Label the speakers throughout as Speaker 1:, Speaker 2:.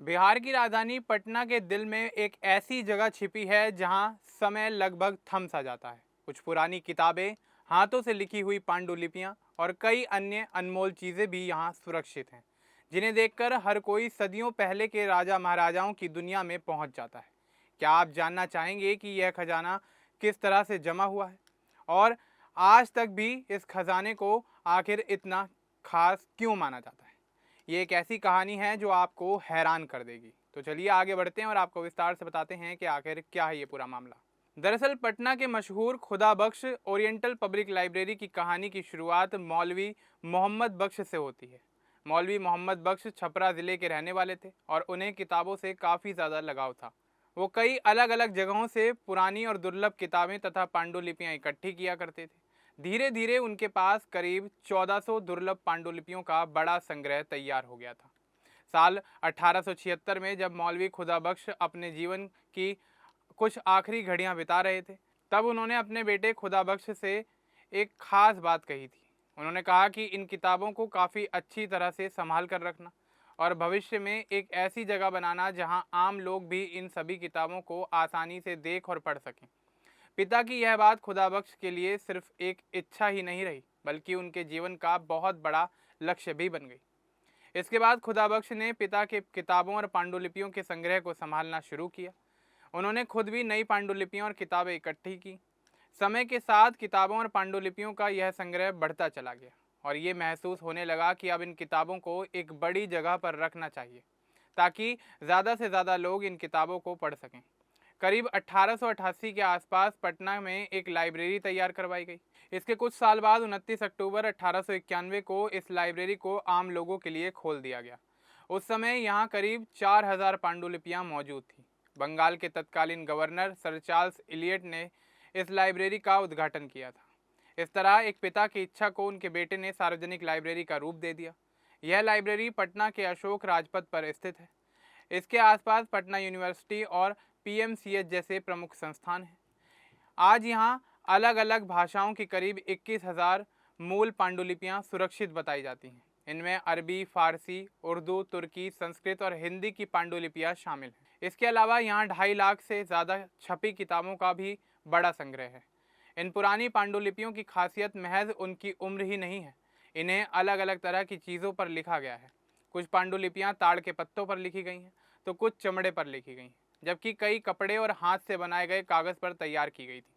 Speaker 1: बिहार की राजधानी पटना के दिल में एक ऐसी जगह छिपी है जहां समय लगभग थम सा जाता है। कुछ पुरानी किताबें, हाथों से लिखी हुई पांडुलिपियां और कई अन्य अनमोल चीजें भी यहां सुरक्षित हैं, जिन्हें देखकर हर कोई सदियों पहले के राजा महाराजाओं की दुनिया में पहुंच जाता है। क्या आप जानना चाहेंगे कि यह खजाना किस तरह से जमा हुआ है और आज तक भी इस खजाने को आखिर इतना खास क्यों माना जाता है? ये एक ऐसी कहानी है जो आपको हैरान कर देगी। तो चलिए आगे बढ़ते हैं और आपको विस्तार से बताते हैं कि आखिर क्या है ये पूरा मामला। दरअसल पटना के मशहूर खुदा बख्श ओरिएंटल पब्लिक लाइब्रेरी की कहानी की शुरुआत मौलवी मोहम्मद बख्श से होती है। मौलवी मोहम्मद बख्श छपरा ज़िले के रहने वाले थे और उन्हें किताबों से काफ़ी ज़्यादा लगाव था। वो कई अलग अलग जगहों से पुरानी और दुर्लभ किताबें तथा पांडुलिपियां इकट्ठी किया करते थे। धीरे धीरे उनके पास करीब 1400 दुर्लभ पांडुलिपियों का बड़ा संग्रह तैयार हो गया था। साल 1876 में जब मौलवी खुदा बख्श अपने जीवन की कुछ आखिरी घड़ियां बिता रहे थे, तब उन्होंने अपने बेटे खुदा बख्श से एक खास बात कही थी। उन्होंने कहा कि इन किताबों को काफ़ी अच्छी तरह से संभाल कर रखना और भविष्य में एक ऐसी जगह बनाना जहां आम लोग भी इन सभी किताबों को आसानी से देख और पढ़ सकें। पिता की यह बात खुदाबख्श के लिए सिर्फ एक इच्छा ही नहीं रही, बल्कि उनके जीवन का बहुत बड़ा लक्ष्य भी बन गई। इसके बाद खुदाबख्श ने पिता के किताबों और पांडुलिपियों के संग्रह को संभालना शुरू किया। उन्होंने खुद भी नई पांडुलिपियां और किताबें इकट्ठी की। समय के साथ किताबों और पांडुलिपियों का यह संग्रह बढ़ता चला गया और ये महसूस होने लगा कि अब इन किताबों को एक बड़ी जगह पर रखना चाहिए, ताकि ज़्यादा से ज़्यादा लोग इन किताबों को पढ़ सकें। करीब 1888 के आसपास पटना में एक लाइब्रेरी तैयार करवाई गई। इसके कुछ साल बाद 29 अक्टूबर 1891 को इस लाइब्रेरी को आम लोगों के लिए खोल दिया गया। उस समय यहाँ करीब 4000 पांडुलिपियाँ मौजूद थीं। बंगाल के तत्कालीन गवर्नर सर चार्ल्स इलियट ने इस लाइब्रेरी का उद्घाटन किया था। इस तरह एक पिता की इच्छा को उनके बेटे ने सार्वजनिक लाइब्रेरी का रूप दे दिया। यह लाइब्रेरी पटना के अशोक राजपथ पर स्थित है। इसके आसपास पटना यूनिवर्सिटी और पीएमसीएच जैसे प्रमुख संस्थान हैं। आज यहाँ अलग अलग भाषाओं की करीब 21,000 मूल पांडुलिपियाँ सुरक्षित बताई जाती हैं। इनमें अरबी, फारसी, उर्दू, तुर्की, संस्कृत और हिंदी की पांडुलिपियाँ शामिल हैं। इसके अलावा यहाँ 2.5 लाख से ज़्यादा छपी किताबों का भी बड़ा संग्रह है। इन पुरानी पांडुलिपियों की खासियत महज उनकी उम्र ही नहीं है, इन्हें अलग अलग तरह की चीज़ों पर लिखा गया है। कुछ पांडुलिपियाँ ताड़ के पत्तों पर लिखी गई हैं, तो कुछ चमड़े पर लिखी गई हैं, जबकि कई कपड़े और हाथ से बनाए गए कागज़ पर तैयार की गई थी।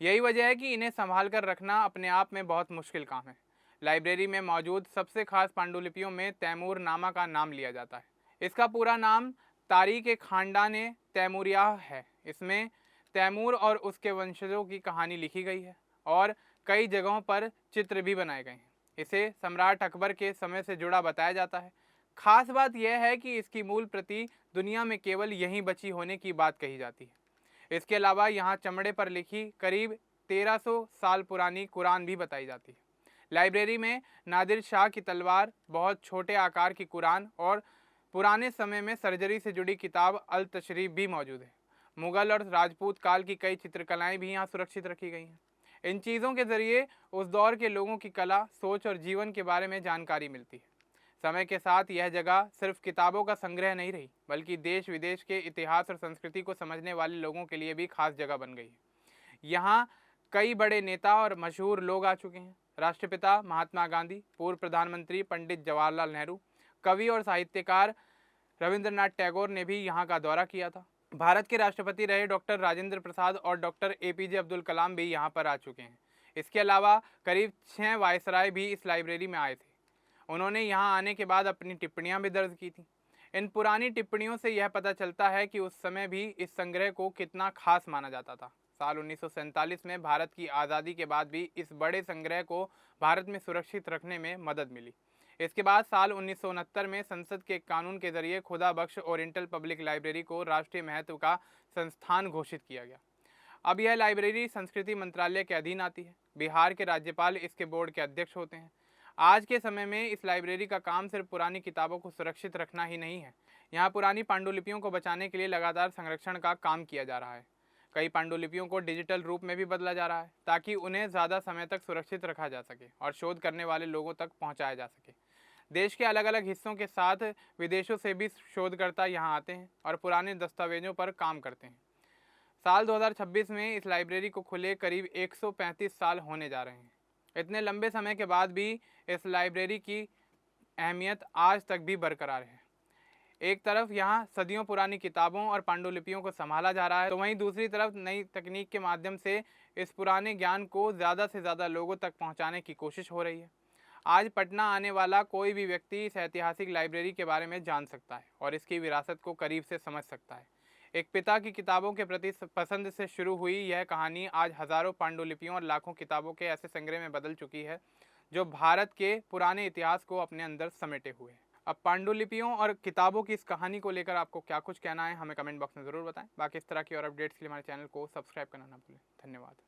Speaker 1: यही वजह है कि इन्हें संभाल कर रखना अपने आप में बहुत मुश्किल काम है। लाइब्रेरी में मौजूद सबसे खास पांडुलिपियों में तैमूर नामा का नाम लिया जाता है। इसका पूरा नाम तारीख ए खानदान तैमूरियाह है। इसमें तैमूर और उसके वंशजों की कहानी लिखी गई है और कई जगहों पर चित्र भी बनाए गए हैं। इसे सम्राट अकबर के समय से जुड़ा बताया जाता है। खास बात यह है कि इसकी मूल प्रति दुनिया में केवल यहीं बची होने की बात कही जाती है। इसके अलावा यहाँ चमड़े पर लिखी करीब 1300 साल पुरानी कुरान भी बताई जाती है। लाइब्रेरी में नादिर शाह की तलवार, बहुत छोटे आकार की कुरान और पुराने समय में सर्जरी से जुड़ी किताब अल तशरीफ भी मौजूद है। मुगल और राजपूत काल की कई चित्रकलाएं भी यहाँ सुरक्षित रखी गई हैं। इन चीज़ों के जरिए उस दौर के लोगों की कला, सोच और जीवन के बारे में जानकारी मिलती है। समय के साथ यह जगह सिर्फ किताबों का संग्रह नहीं रही, बल्कि देश विदेश के इतिहास और संस्कृति को समझने वाले लोगों के लिए भी खास जगह बन गई है। यहाँ कई बड़े नेता और मशहूर लोग आ चुके हैं। राष्ट्रपिता महात्मा गांधी, पूर्व प्रधानमंत्री पंडित जवाहरलाल नेहरू, कवि और साहित्यकार रविंद्रनाथ टैगोर ने भी यहाँ का दौरा किया था। भारत के राष्ट्रपति रहे डॉक्टर राजेंद्र प्रसाद और डॉक्टर एपीजे अब्दुल कलाम भी यहाँ पर आ चुके हैं। इसके अलावा करीब 6 वायसराय भी इस लाइब्रेरी में आए थे। उन्होंने यहाँ आने के बाद अपनी टिप्पणियाँ भी दर्ज की थी। इन पुरानी टिप्पणियों से यह पता चलता है कि उस समय भी इस संग्रह को कितना खास माना जाता था। साल 1947 में भारत की आज़ादी के बाद भी इस बड़े संग्रह को भारत में सुरक्षित रखने में मदद मिली। इसके बाद साल 1969 में संसद के कानून के जरिए खुदा बख्श ओरिएंटल पब्लिक लाइब्रेरी को राष्ट्रीय महत्व का संस्थान घोषित किया गया। अब यह लाइब्रेरी संस्कृति मंत्रालय के अधीन आती है। बिहार के राज्यपाल इसके बोर्ड के अध्यक्ष होते हैं। आज के समय में इस लाइब्रेरी का काम सिर्फ पुरानी किताबों को सुरक्षित रखना ही नहीं है। यहाँ पुरानी पांडुलिपियों को बचाने के लिए लगातार संरक्षण का काम किया जा रहा है। कई पांडुलिपियों को डिजिटल रूप में भी बदला जा रहा है, ताकि उन्हें ज़्यादा समय तक सुरक्षित रखा जा सके और शोध करने वाले लोगों तक पहुँचाया जा सके। देश के अलग अलग हिस्सों के साथ विदेशों से भी शोधकर्ता यहाँ आते हैं और पुराने दस्तावेजों पर काम करते हैं। साल 2026 में इस लाइब्रेरी को खुले करीब 135 साल होने जा रहे हैं। इतने लंबे समय के बाद भी इस लाइब्रेरी की अहमियत आज तक भी बरकरार है। एक तरफ यहाँ सदियों पुरानी किताबों और पांडुलिपियों को संभाला जा रहा है, तो वहीं दूसरी तरफ नई तकनीक के माध्यम से इस पुराने ज्ञान को ज़्यादा से ज़्यादा लोगों तक पहुँचाने की कोशिश हो रही है। आज पटना आने वाला कोई भी व्यक्ति इस ऐतिहासिक लाइब्रेरी के बारे में जान सकता है और इसकी विरासत को करीब से समझ सकता है। एक पिता की किताबों के प्रति पसंद से शुरू हुई यह कहानी आज हज़ारों पांडुलिपियों और लाखों किताबों के ऐसे संग्रह में बदल चुकी है जो भारत के पुराने इतिहास को अपने अंदर समेटे हुए है। अब पांडुलिपियों और किताबों की इस कहानी को लेकर आपको क्या कुछ कहना है, हमें कमेंट बॉक्स में ज़रूर बताएं। बाकी इस तरह की और अपडेट्स के लिए हमारे चैनल को सब्सक्राइब करना ना भूलें। धन्यवाद।